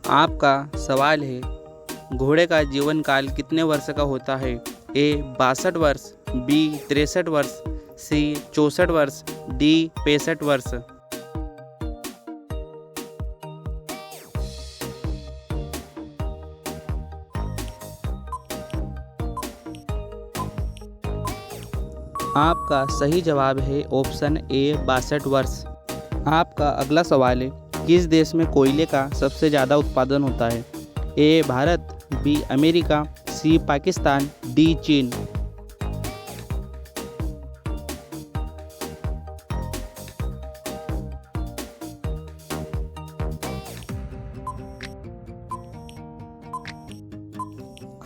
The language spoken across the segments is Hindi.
आपका सवाल है, घोड़े का जीवन काल कितने वर्ष का होता है? ए 62 वर्ष, बी 63 वर्ष, सी 64 वर्ष, डी 65 वर्ष। आपका सही जवाब है ऑप्शन ए 62 वर्ष। आपका अगला सवाल है, किस देश में कोयले का सबसे ज़्यादा उत्पादन होता है? ए भारत, बी अमेरिका, सी पाकिस्तान, डी चीन।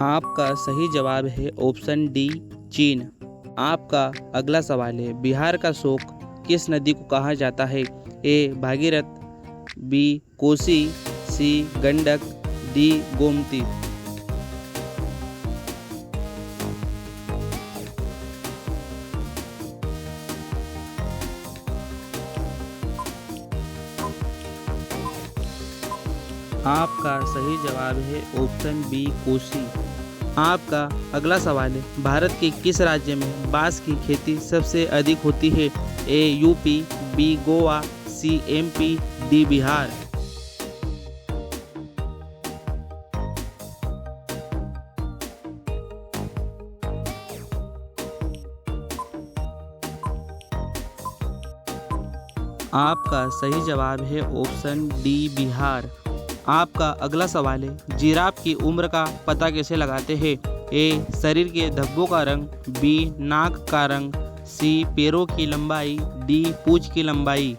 आपका सही जवाब है ऑप्शन डी चीन। आपका अगला सवाल है, बिहार का शोक किस नदी को कहा जाता है? ए भागीरथ, बी कोसी, सी गंडक, डी गोमती। आपका सही जवाब है ऑप्शन बी कोसी। आपका अगला सवाल है, भारत के किस राज्य में बांस की खेती सबसे अधिक होती है? ए यूपी, बी गोवा, सी एमपी, डी बिहार। आपका सही जवाब है ऑप्शन डी बिहार। आपका अगला सवाल है, जिराफ की उम्र का पता कैसे लगाते हैं? ए शरीर के धब्बों का रंग, बी नाक का रंग, सी पैरों की लंबाई, डी पूंछ की लंबाई।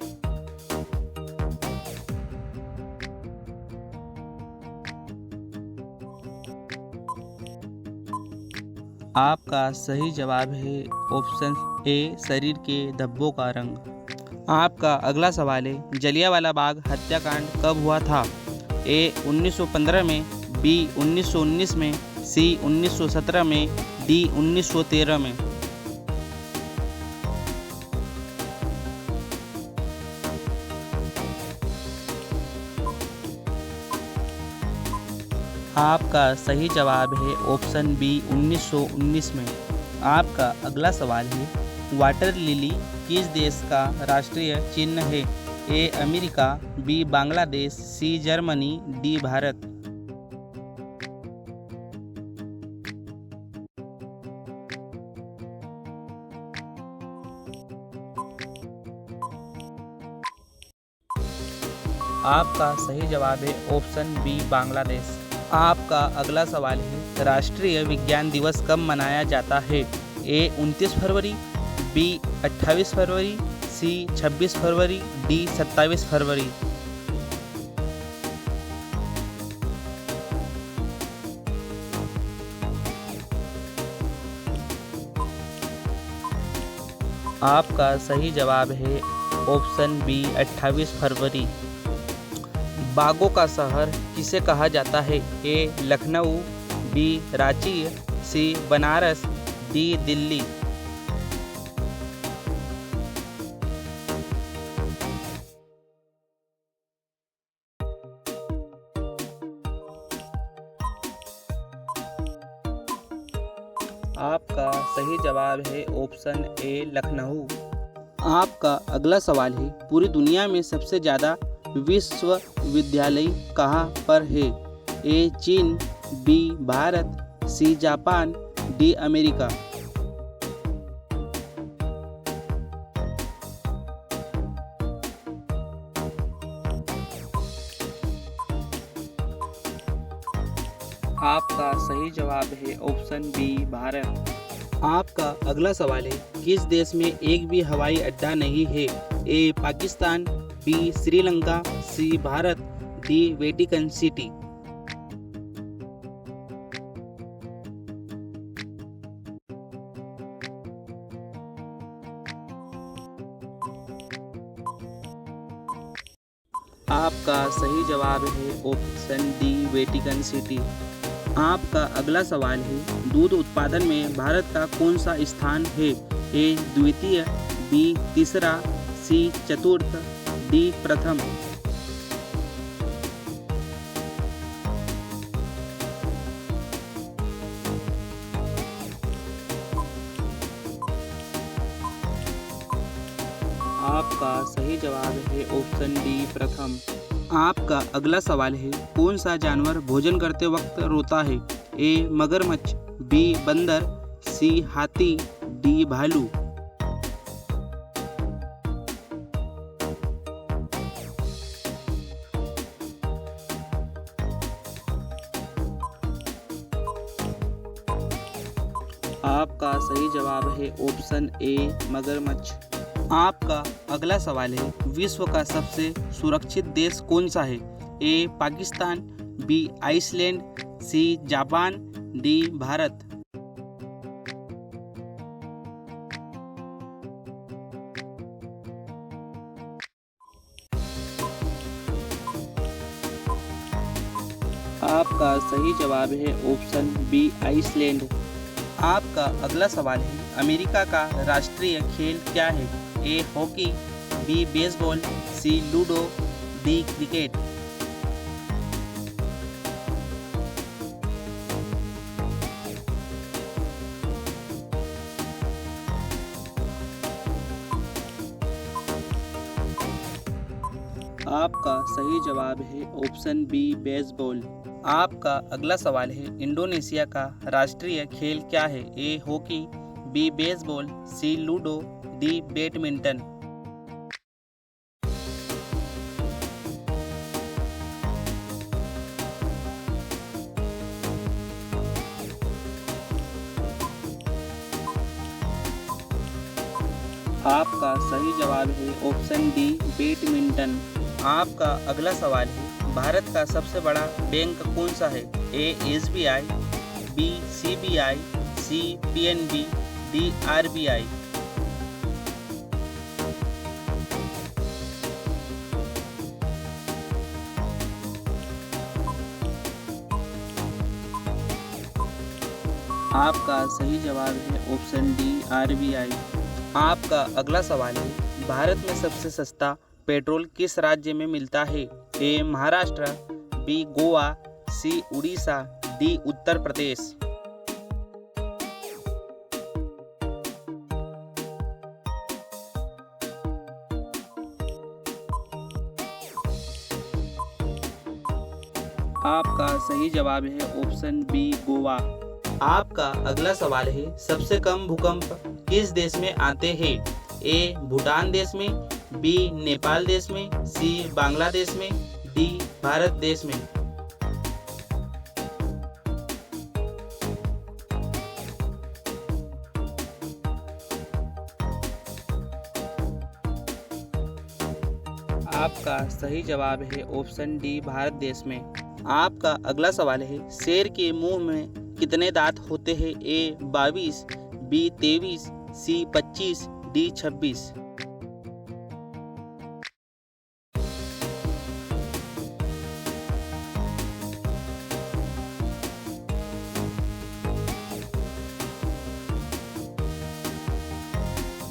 आपका सही जवाब है ऑप्शन ए शरीर के धब्बों का रंग। आपका अगला सवाल है, जलियांवाला बाग हत्याकांड कब हुआ था? ए 1915 में, बी 1919 में, सी 1917 में, डी 1913 में। आपका सही जवाब है ऑप्शन बी 1919 में। आपका अगला सवाल है, वाटर लिली किस देश का राष्ट्रीय चिन्ह है? A America, B Bangladesh, C Germany, D Bharat. आपका सही जवाब है ऑप्शन बी बांग्लादेश। आपका अगला सवाल है, राष्ट्रीय विज्ञान दिवस कब मनाया जाता है? ए 29 फरवरी, बी 28 फरवरी, सी 26 फरवरी, डी 27 फरवरी। आपका सही जवाब है ऑप्शन बी 28 फरवरी। बागों का शहर किसे कहा जाता है? ए लखनऊ, बी रांची, सी बनारस, डी दिल्ली। आपका सही जवाब है ऑप्शन ए लखनऊ। आपका अगला सवाल है, पूरी दुनिया में सबसे ज़्यादा विश्वविद्यालय कहाँ पर है? ए चीन, B Bharat, C Japan, D America. आपका सही जवाब है ऑप्शन बी भारत। आपका अगला सवाल है, किस देश में एक भी हवाई अड्डा नहीं है? A Pakistan, B Sri Lanka, C Bharat, D Vatican city. आपका सही जवाब है ऑप्शन डी वेटिकन सिटी। आपका अगला सवाल है, दूध उत्पादन में भारत का कौन सा स्थान है? ए द्वितीय, बी तीसरा, सी चतुर्थ, डी प्रथम। आपका सही जवाब है ऑप्शन डी प्रथम। आपका अगला सवाल है, कौन सा जानवर भोजन करते वक्त रोता है? ए मगरमच्छ, बी बंदर, सी हाथी, डी भालू। आपका सही जवाब है ऑप्शन ए मगरमच्छ। आपका अगला सवाल है, विश्व का सबसे सुरक्षित देश कौन सा है? A Pakistan, B Iceland, C Japan, D Bharat. आपका सही जवाब है ऑप्शन बी आइसलैंड। आपका अगला सवाल है, अमेरिका का राष्ट्रीय खेल क्या है? A hockey, B baseball, C ludo, D cricket. आपका सही जवाब है ऑप्शन बी बेसबॉल। आपका अगला सवाल है, इंडोनेशिया का राष्ट्रीय खेल क्या है? A hockey, B baseball, C ludo, D badminton. आपका सही जवाब है ऑप्शन डी बैडमिंटन। आपका अगला सवाल है, भारत का सबसे बड़ा बैंक कौन सा है? ए एसबीआई, बी सीबीआई, सी पीएनबी, डी आरबीआई। आपका सही जवाब है ऑप्शन डी आरबीआई। आपका अगला सवाल है, भारत में सबसे सस्ता पेट्रोल किस राज्य में मिलता है? ए महाराष्ट्र, बी गोवा, सी उड़ीसा, डी उत्तर प्रदेश। आपका सही जवाब है ऑप्शन बी गोवा। आपका अगला सवाल है, सबसे कम भूकंप किस देश में आते हैं? ए भूटान देश में, बी नेपाल देश में, सी बांग्लादेश में, डी भारत देश में। आपका सही जवाब है ऑप्शन डी भारत देश में। आपका अगला सवाल है, शेर के मुंह में कितने दांत होते हैं? ए 22, बी 23, सी 25, डी 26।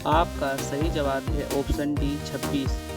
आपका सही जवाब है ऑप्शन डी 26।